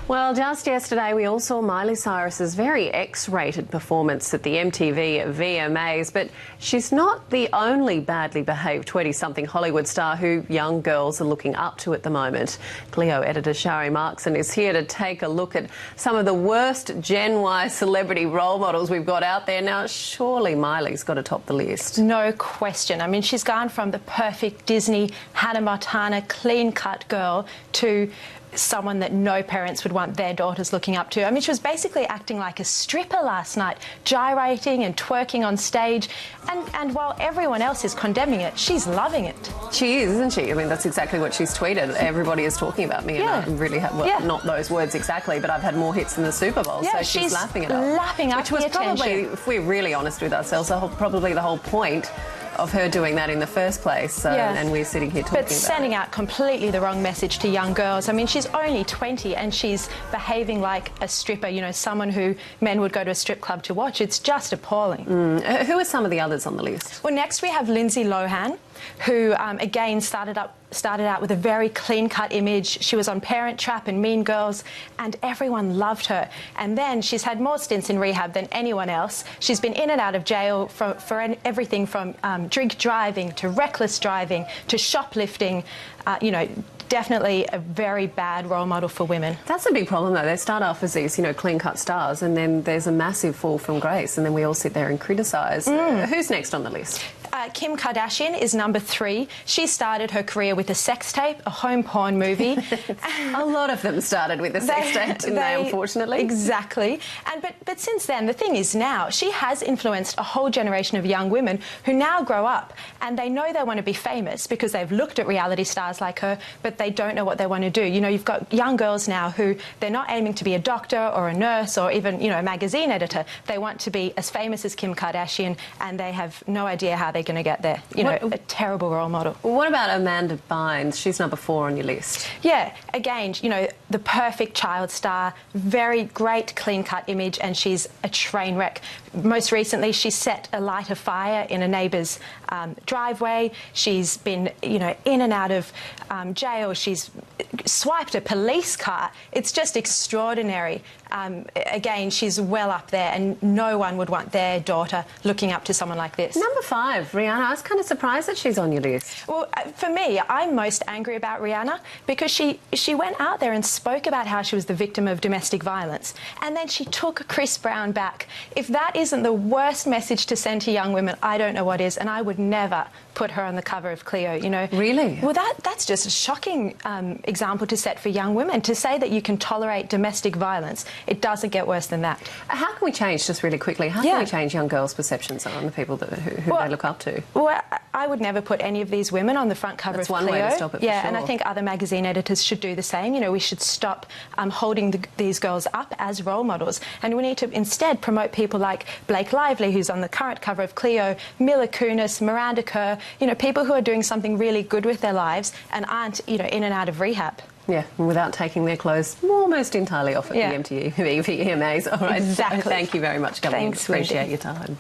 Well, just yesterday we all saw Miley Cyrus's very X-rated performance at the MTV VMAs, but she's not the only badly behaved 20-something Hollywood star who young girls are looking up to at the moment. Clio editor Shari Markson is here to take a look at some of the worst Gen Y celebrity role models we've got out there. Now, surely Miley's got to top the list. No question. I mean, she's gone from the perfect Disney, Hannah Montana, clean-cut girl to someone that no parents would want their daughters looking up to. I mean, she was basically acting like a stripper last night, gyrating and twerking on stage. And while everyone else is condemning it, she's loving it. She is, isn't she? I mean, that's exactly what she's tweeted. Everybody is talking about me, Yeah. and I really have, well, not those words exactly, but I've had more hits than the Super Bowl, Yeah, so she's laughing it up. Lapping up Which was the probably, attention. if we're really honest with ourselves, probably the whole point of her doing that in the first place. So, and we're sitting here talking about it. But sending out completely the wrong message to young girls. I mean, she's only 20 and she's behaving like a stripper, you know, someone who men would go to a strip club to watch. It's just appalling. Who are some of the others on the list? Well, next we have Lindsay Lohan, who, again, started out with a very clean-cut image. She was on Parent Trap and Mean Girls, and everyone loved her. And then she's had more stints in rehab than anyone else. She's been in and out of jail for everything from drink driving to reckless driving to shoplifting, you know, definitely a very bad role model for women. That's a big problem, though. They start off as these, you know, clean-cut stars, and then there's a massive fall from grace, and then we all sit there and criticise. Who's next on the list? Kim Kardashian is number 3. She started her career with a sex tape, a home porn movie. A lot of them started with a sex tape, didn't they, unfortunately? Exactly. But since then, the thing is now, she has influenced a whole generation of young women who now grow up and they know they want to be famous because they've looked at reality stars like her, but they don't know what they want to do. You know, you've got young girls now who they're not aiming to be a doctor or a nurse or even, you know, a magazine editor. They want to be as famous as Kim Kardashian, and they have no idea how they're going to get there. You know, a terrible role model. What about Amanda Bynes? She's number 4 on your list. Yeah, again, you know, the perfect child star, very great clean-cut image, and she's a train wreck. Most recently, she set alight a fire in a neighbour's driveway. She's been, you know, in and out of jail. She's swiped a police car. It's just extraordinary. Again, she's well up there, and no one would want their daughter looking up to someone like this. Number 5, Rihanna. I was kind of surprised that she's on your list. Well, for me, I'm most angry about Rihanna because she went out there and spoke about how she was the victim of domestic violence, and then she took Chris Brown back. If that isn't the worst message to send to young women, I don't know what is, and I would never put her on the cover of Clio, you know. Really? Well, that's just a shocking example to set for young women, to say that you can tolerate domestic violence. It doesn't get worse than that. How can we change, just really quickly, how can we change young girls' perceptions on the people who they look up to? Well, I would never put any of these women on the front cover of Clio. That's one way to stop it, for sure. And I think other magazine editors should do the same. You know, we should stop holding these girls up as role models, and we need to instead promote people like Blake Lively, who's on the current cover of Clio, Mila Kunis, Miranda Kerr, you know, people who are doing something really good with their lives and aren't, you know, in and out of rehab. Yeah, without taking their clothes almost entirely off at the MTV VMAs. All right, exactly. Thank you very much, Governor. Thanks, Appreciate your time.